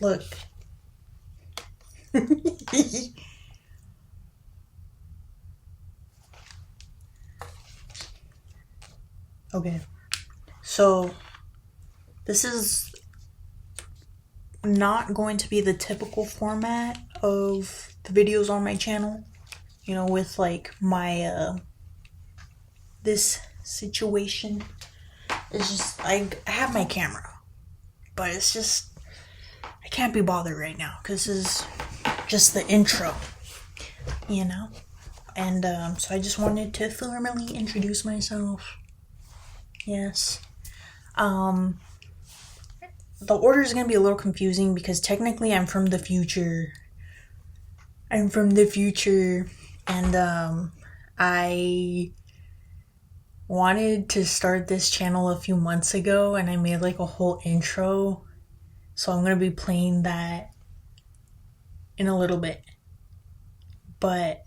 Look. Okay. So, this is not going to be the typical format of the videos on my channel. You know, with like my, this situation. It's just, I have my camera. But it's just, I can't be bothered right now. Because this is just the intro. You know? And, so I just wanted to formally introduce myself. Yes. The order is going to be a little confusing because technically I'm from the future. And, I wanted to start this channel a few months ago and I made like a whole intro. So I'm going to be playing that in a little bit. But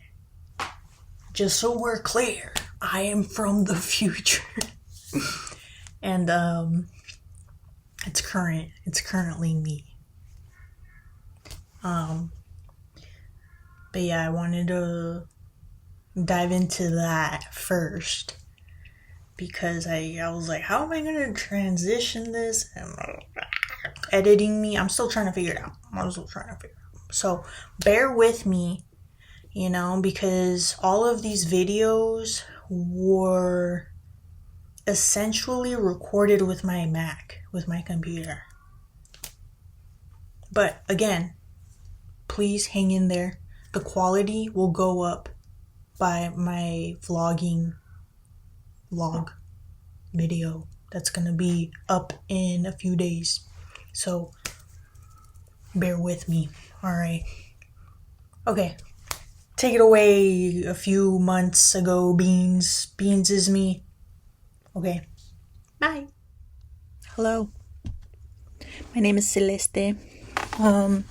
just so we're clear, I am from the future. And it's currently me. But yeah, I wanted to dive into that first because I was like, how am I gonna transition this? And editing me, I'm still trying to figure it out. So bear with me, you know, because all of these videos were essentially recorded with my Mac, with my computer. But again, please hang in there. The quality will go up by my vlog video that's gonna be up in a few days. So bear with me. Alright. Okay. Take it away. A few months ago, Beans. Beans is me. Okay. Bye. Hello. My name is Celeste. How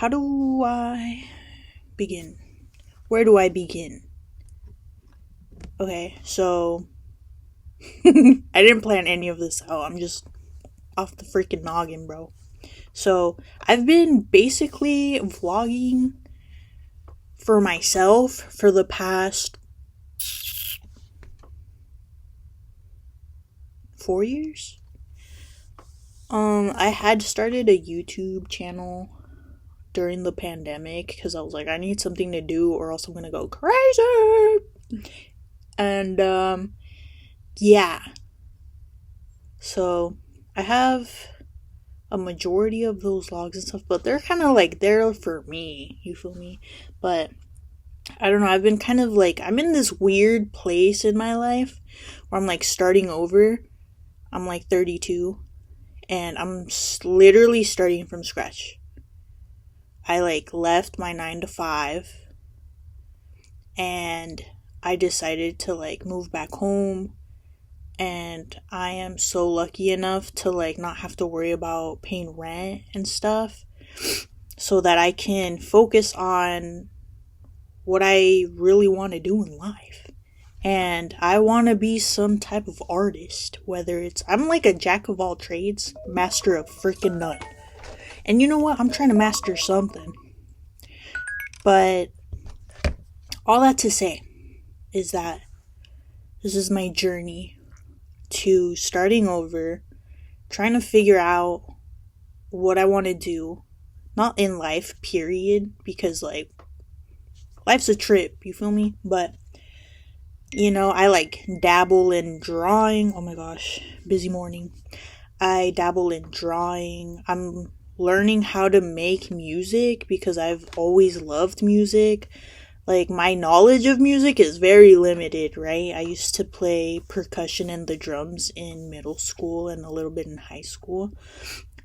do I begin? Where do I begin? Okay, so I didn't plan any of this out. I'm just off the freaking noggin, bro. So I've been basically vlogging for myself for the past 4 years. I had started a YouTube channel during the pandemic because I was like, I need something to do or else I'm gonna go crazy. And yeah. So I have a majority of those vlogs and stuff, but they're kind of like there for me, you feel me? But I don't know, I've been kind of like, I'm in this weird place in my life where I'm like starting over. I'm like 32 and I'm literally starting from scratch. I like left my 9 to 5 and I decided to like move back home, and I am so lucky enough to like not have to worry about paying rent and stuff so that I can focus on what I really want to do in life. And I want to be some type of artist, whether it's, I'm like a jack of all trades, master of freaking none. And you know what? I'm trying to master something. But all that to say is that this is my journey to starting over, trying to figure out what I want to do. Not in life, period, because like life's a trip, you feel me? But you know, I like dabble in drawing. Oh my gosh, busy morning. I dabble in drawing. I'm learning how to make music because I've always loved music. Like, my knowledge of music is very limited, right? I used to play percussion and the drums in middle school and a little bit in high school.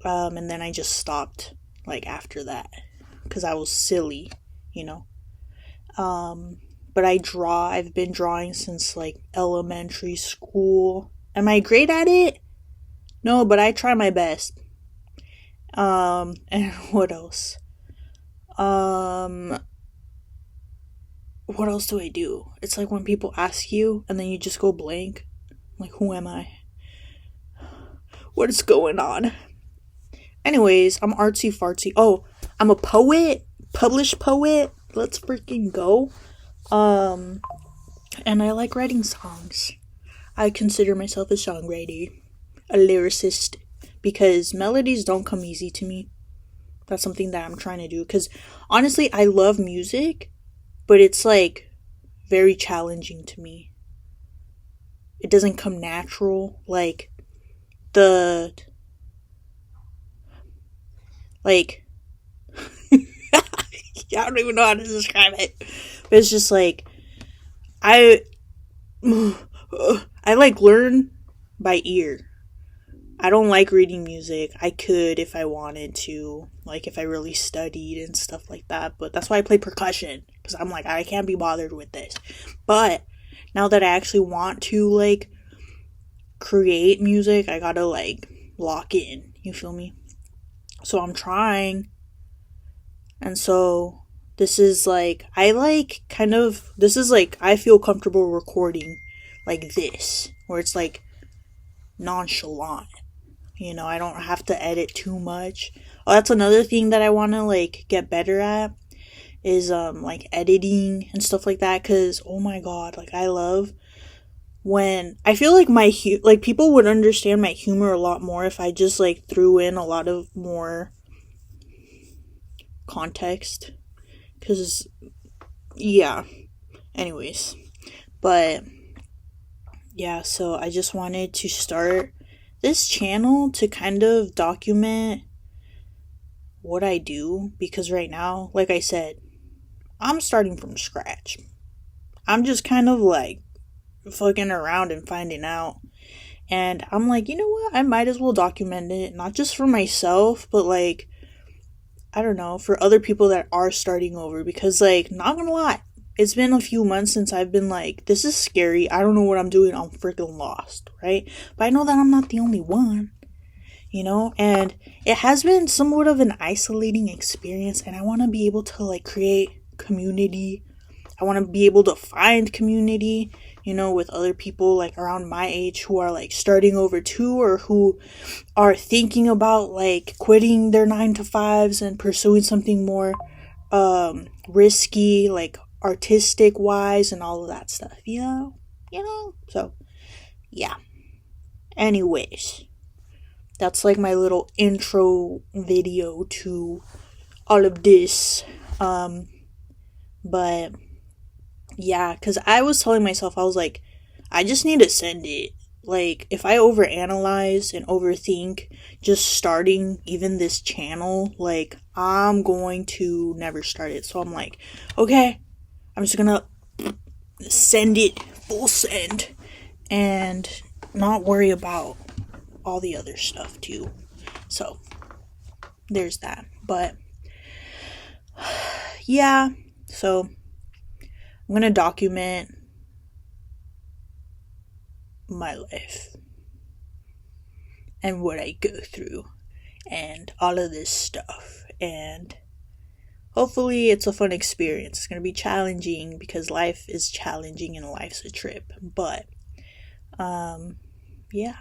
And then I just stopped, like, after that. Because I was silly, you know? But I draw. I've been drawing since, like, elementary school. Am I great at it? No, but I try my best. And what else? what else do I do? It's like when people ask you and then you just go blank. Like, who am I? What is going on? Anyways, I'm artsy fartsy. Oh, I'm a poet, published poet. Let's freaking go. And I like writing songs. I consider myself a songwriter, a lyricist, because melodies don't come easy to me. That's something that I'm trying to do. Because honestly, I love music, but it's like very challenging to me. It doesn't come natural. Like, I don't even know how to describe it. But it's just like, I like learn by ear. I don't like reading music. I could if I wanted to, like if I really studied and stuff like that. But that's why I play percussion, because I'm like, I can't be bothered with this. But now that I actually want to like create music, I gotta like lock in. You feel me? So I'm trying. And so this is like, I feel comfortable recording like this, where it's like nonchalant. You know, I don't have to edit too much. Oh, that's another thing that I want to like get better at is like editing and stuff like that, cuz oh my god, like I love when I feel like like people would understand my humor a lot more if I just like threw in a lot of more context, cuz yeah. Anyways, but yeah, so I just wanted to start this channel to kind of document what I do, because right now, like I said, I'm starting from scratch. I'm just kind of like fucking around and finding out. And I'm like, you know what? I might as well document it, not just for myself, but like, I don't know, for other people that are starting over. Because like, not gonna lie, it's been a few months since I've been like, this is scary. I don't know what I'm doing. I'm freaking lost, right? But I know that I'm not the only one, you know? And it has been somewhat of an isolating experience. And I want to be able to like create community. I want to be able to find community, you know, with other people like around my age who are like starting over too, or who are thinking about like quitting their 9 to 5s and pursuing something more risky, like artistic wise and all of that stuff, you know. So yeah, anyways, that's like my little intro video to all of this. But yeah, because I was telling myself, I was like, I just need to send it. Like, if I overanalyze and overthink just starting even this channel, like, I'm going to never start it. So I'm like, okay, I'm just gonna send it full send and not worry about all the other stuff too. So there's that. But yeah, so I'm gonna document my life and what I go through and all of this stuff, and hopefully it's a fun experience. It's gonna be challenging because life is challenging and life's a trip, but yeah,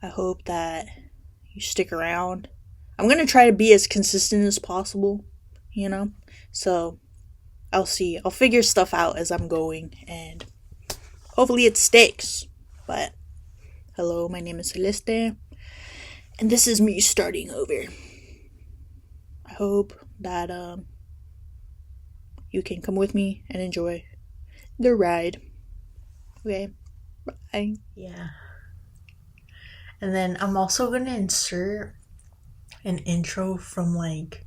I hope that you stick around. I'm gonna try to be as consistent as possible, you know, so I'll see. I'll figure stuff out as I'm going, and hopefully it sticks. But hello, my name is Celeste, and this is me starting over. I hope that you can come with me and enjoy the ride. Okay, bye. Yeah. And then I'm also gonna insert an intro from like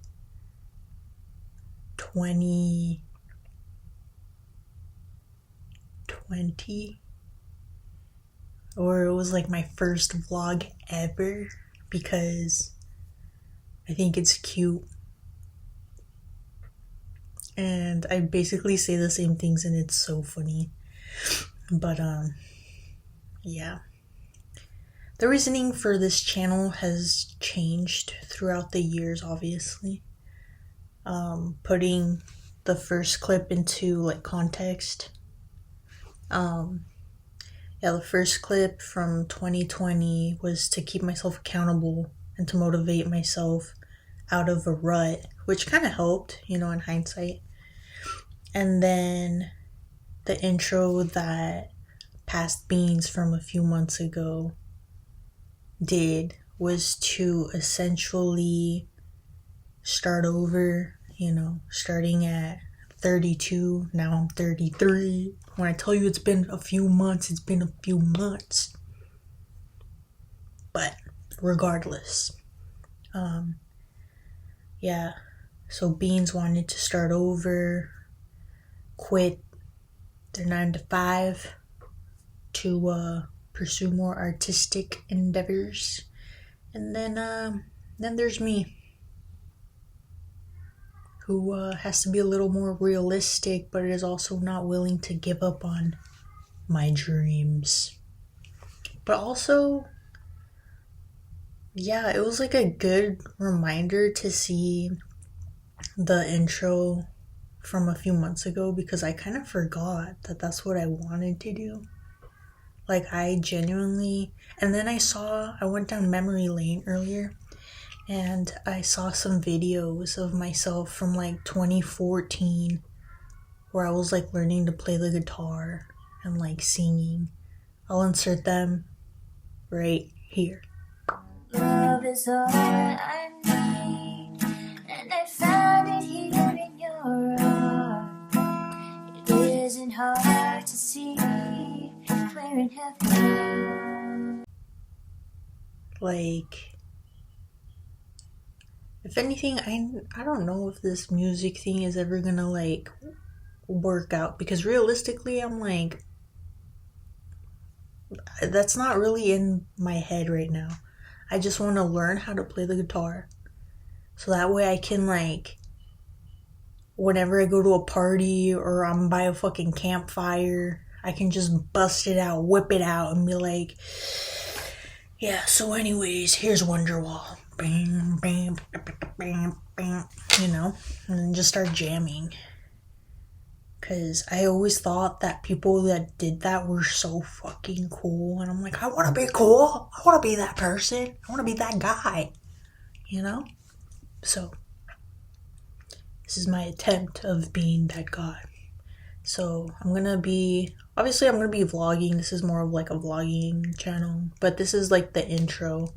2020, or it was like my first vlog ever, because I think it's cute and I basically say the same things and it's so funny. But yeah, the reasoning for this channel has changed throughout the years, obviously. Putting the first clip into like context. Yeah, the first clip from 2020 was to keep myself accountable and to motivate myself out of a rut, which kind of helped, in hindsight. And then the intro that Past Beans from a few months ago did was to essentially start over, starting at 32. Now I'm 33. When I tell you it's been a few months, it's been a few months. But regardless, yeah. So Beans wanted to start over, quit their 9 to 5 to pursue more artistic endeavors. And then there's me, who has to be a little more realistic, but is also not willing to give up on my dreams. But also, yeah, it was like a good reminder to see the intro from a few months ago, because I kind of forgot that that's what I wanted to do. Like, I genuinely... And then I went down memory lane earlier, and I saw some videos of myself from like 2014 where I was like learning to play the guitar and like singing. I'll insert them right here. Love is all I need, and I found it here in your arms. It isn't hard to see we're in heaven. Like, if anything, I don't know if this music thing is ever gonna like work out, because realistically I'm like, that's not really in my head right now. I just want to learn how to play the guitar, so that way I can, like, whenever I go to a party or I'm by a fucking campfire, I can just bust it out, whip it out, and be like, yeah, so anyways, here's Wonderwall. Bam, bam, bam, bam, and then just start jamming. Because I always thought that people that did that were so fucking cool. And I'm like, I want to be cool. I want to be that person. I want to be that guy. So, this is my attempt of being that guy. So, obviously I'm going to be vlogging. This is more of like a vlogging channel. But this is like the intro.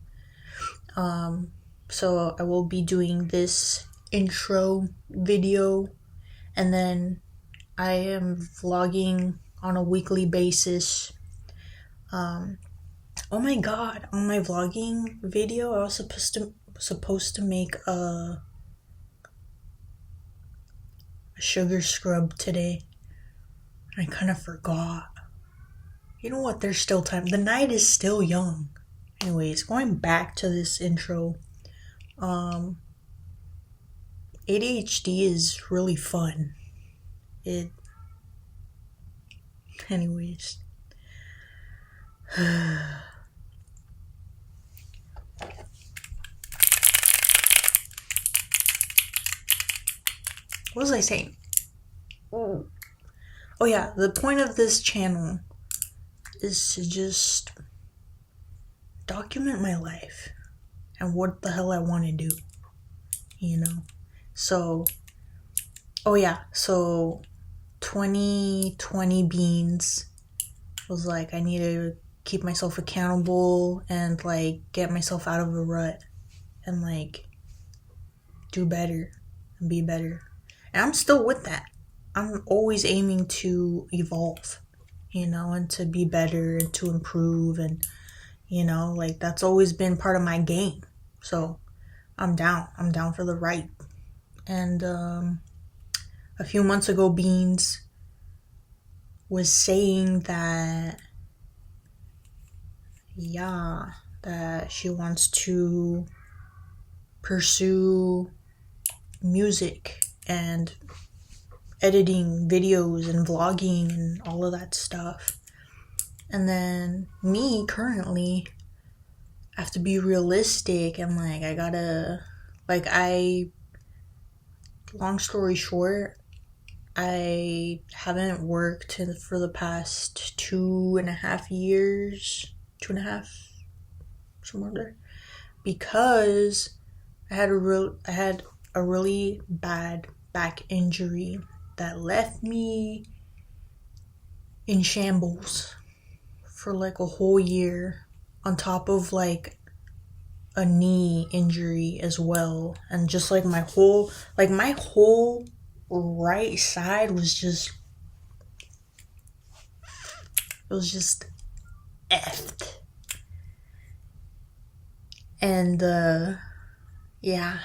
So I will be doing this intro video. And then I am vlogging on a weekly basis. Oh my god, on my vlogging video, I was supposed to make a sugar scrub today. I kind of forgot. You know what? There's still time. The night is still young. Anyways, going back to this intro, ADHD is really fun. Anyways. What was I saying? Oh yeah, the point of this channel is to just document my life and what the hell I want to do, So, so 2020 Beans was like, I need to keep myself accountable and like get myself out of a rut and like do better and be better. And I'm still with that. I'm always aiming to evolve, and to be better and to improve, and like that's always been part of my game. So I'm down for the ride. And a few months ago, Beans was saying that she wants to pursue music and editing videos and vlogging and all of that stuff. And then me, currently, I have to be realistic, and like I gotta, long story short, I haven't worked for the past 2.5 years, 2.5, somewhere there, because I had a really bad back injury that left me in shambles for like a whole year, on top of like a knee injury as well. And just like my whole right side was just effed. And yeah,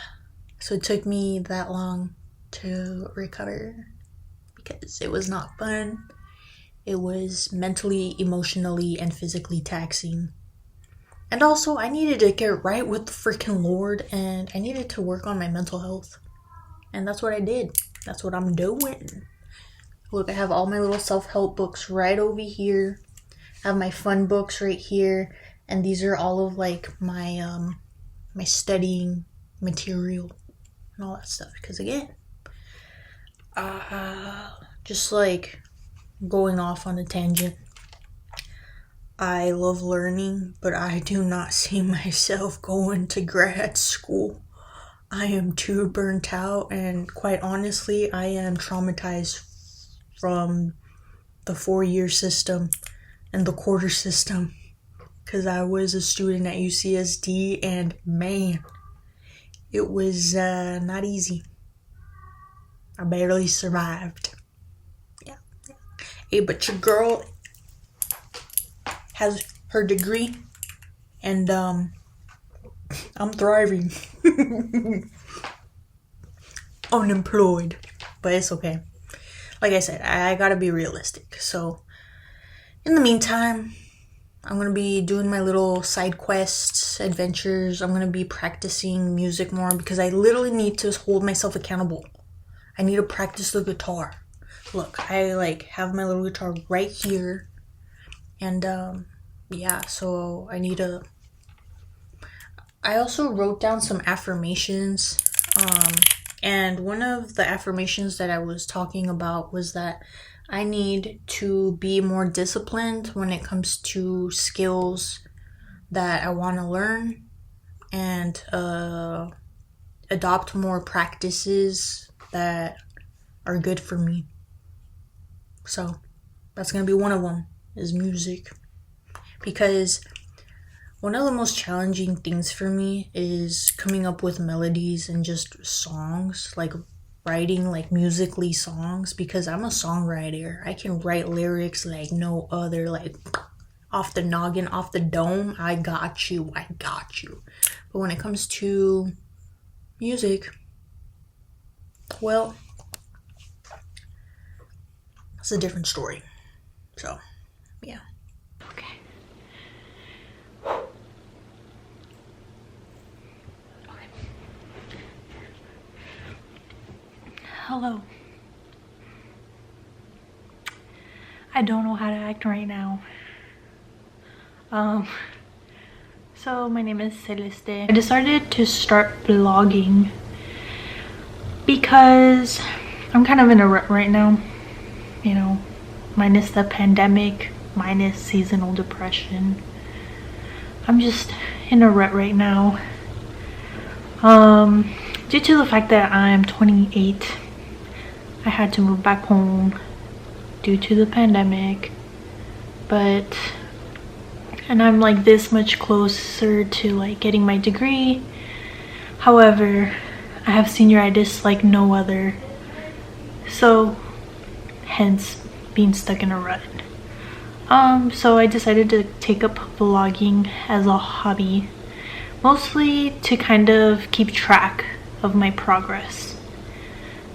so it took me that long to recover because it was not fun. It was mentally, emotionally, and physically taxing. And also, I needed to get right with the freaking Lord, and I needed to work on my mental health. And that's what I did. That's what I'm doing. Look, I have all my little self-help books right over here. I have my fun books right here. And these are all of like my my studying material and all that stuff. Because again, just like going off on a tangent, I love learning, but I do not see myself going to grad school. I am too burnt out, and quite honestly, I am traumatized from the 4-year system and the quarter system, because I was a student at UCSD, and man, it was not easy. I barely survived. Yeah. Hey, but your girl has her degree, and I'm thriving. Unemployed, but it's okay. Like I said, I gotta be realistic. So in the meantime, I'm gonna be doing my little side quests, adventures. I'm gonna be practicing music more, because I literally need to hold myself accountable. I need to practice the guitar. Look, I like have my little guitar right here, and yeah, so I also wrote down some affirmations, and one of the affirmations that I was talking about was that I need to be more disciplined when it comes to skills that I want to learn, and adopt more practices that are good for me. So that's going to be one of them, is music. Because one of the most challenging things for me is coming up with melodies and just songs, like writing like musically songs, because I'm a songwriter. I can write lyrics like no other, like off the noggin, off the dome. I got you. But when it comes to music, well, it's a different story. So, yeah. Okay. Hello. I don't know how to act right now. So my name is Celeste. I decided to start vlogging because I'm kind of in a rut right now, you know, minus the pandemic, minus seasonal depression. I'm just in a rut right now, due to the fact that I'm 28. I had to move back home due to the pandemic, and I'm like this much closer to like getting my degree. However, I have senioritis like no other, so hence being stuck in a rut. So I decided to take up vlogging as a hobby, mostly to kind of keep track of my progress,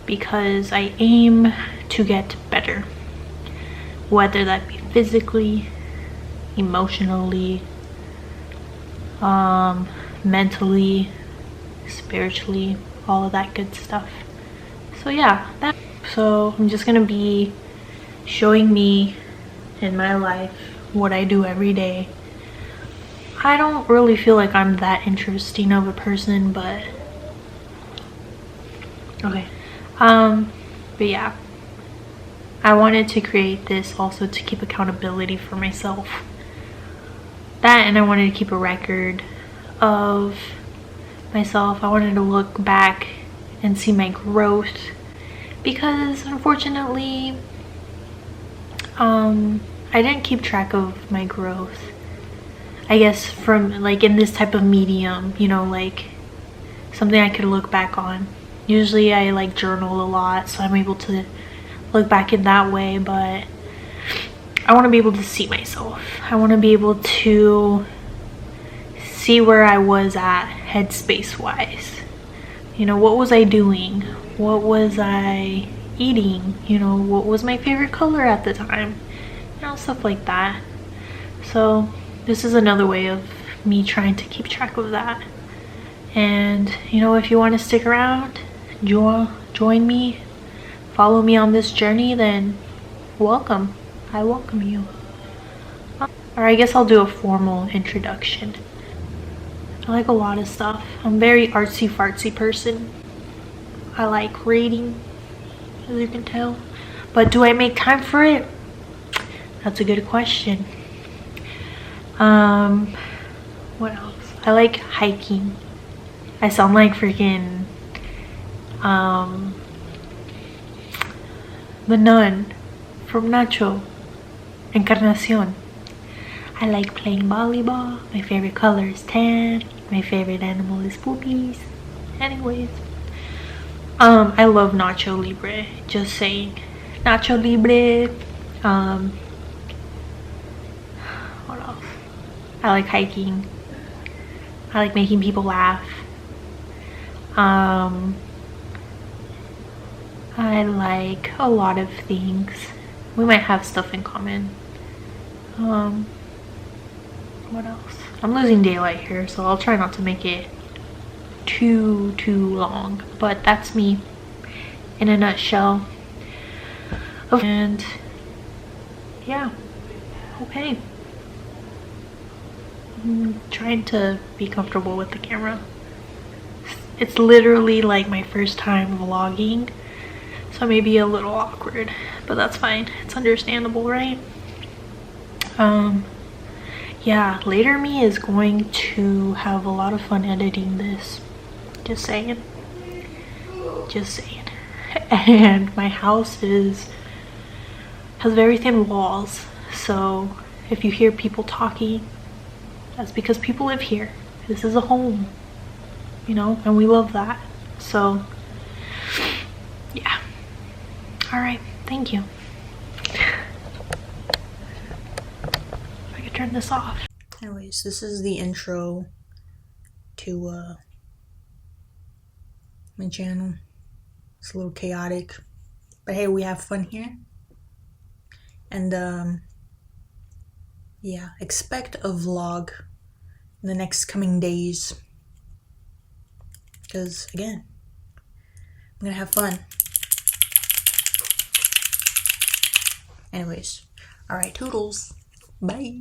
because I aim to get better, whether that be physically, emotionally, mentally, spiritually, all of that good stuff. So yeah, so I'm just gonna be showing me in my life what I do every day. I don't really feel like I'm that interesting of a person, but okay. But yeah, I wanted to create this also to keep accountability for myself. That, and I wanted to keep a record of myself. I wanted to look back and see my growth, because unfortunately I didn't keep track of my growth, I guess, from like in this type of medium, you know, like something I could look back on. Usually I like journal a lot, so I'm able to look back in that way, but I want to be able to see myself. I want to be able to see where I was at headspace wise. You know, what was I doing? What was I eating? You know, what was my favorite color at the time? You know, stuff like that. So this is another way of me trying to keep track of that. And you know, if you want to stick around, join me, follow me on this journey, then welcome. I welcome you. Or I guess I'll do a formal introduction. I like a lot of stuff. I'm a very artsy fartsy person. I like reading, as you can tell. But do I make time for it? That's a good question. What else? I like hiking. I sound like freaking the nun from Nacho, Encarnacion. I like playing volleyball. My favorite color is tan. My favorite animal is poopies. Anyways, I love Nacho Libre. Just saying, Nacho Libre. What else? I like hiking. I like making people laugh. I like a lot of things. We might have stuff in common. What else? I'm losing daylight here, so I'll try not to make it too long. But that's me in a nutshell. And yeah, okay. I'm trying to be comfortable with the camera. It's literally like my first time vlogging, so I may be a little awkward, but that's fine. It's understandable, right? Yeah, later me is going to have a lot of fun editing this. Just saying. Just saying. And my house has very thin walls, so if you hear people talking, that's because people live here. This is a home, you know, and we love that. So yeah. All right, thank you. I could turn this off. Anyways, this is the intro to my channel. It's a little chaotic, but hey, we have fun here. And yeah, expect a vlog in the next coming days, because again, I'm gonna have fun. Anyways, all right, toodles, bye.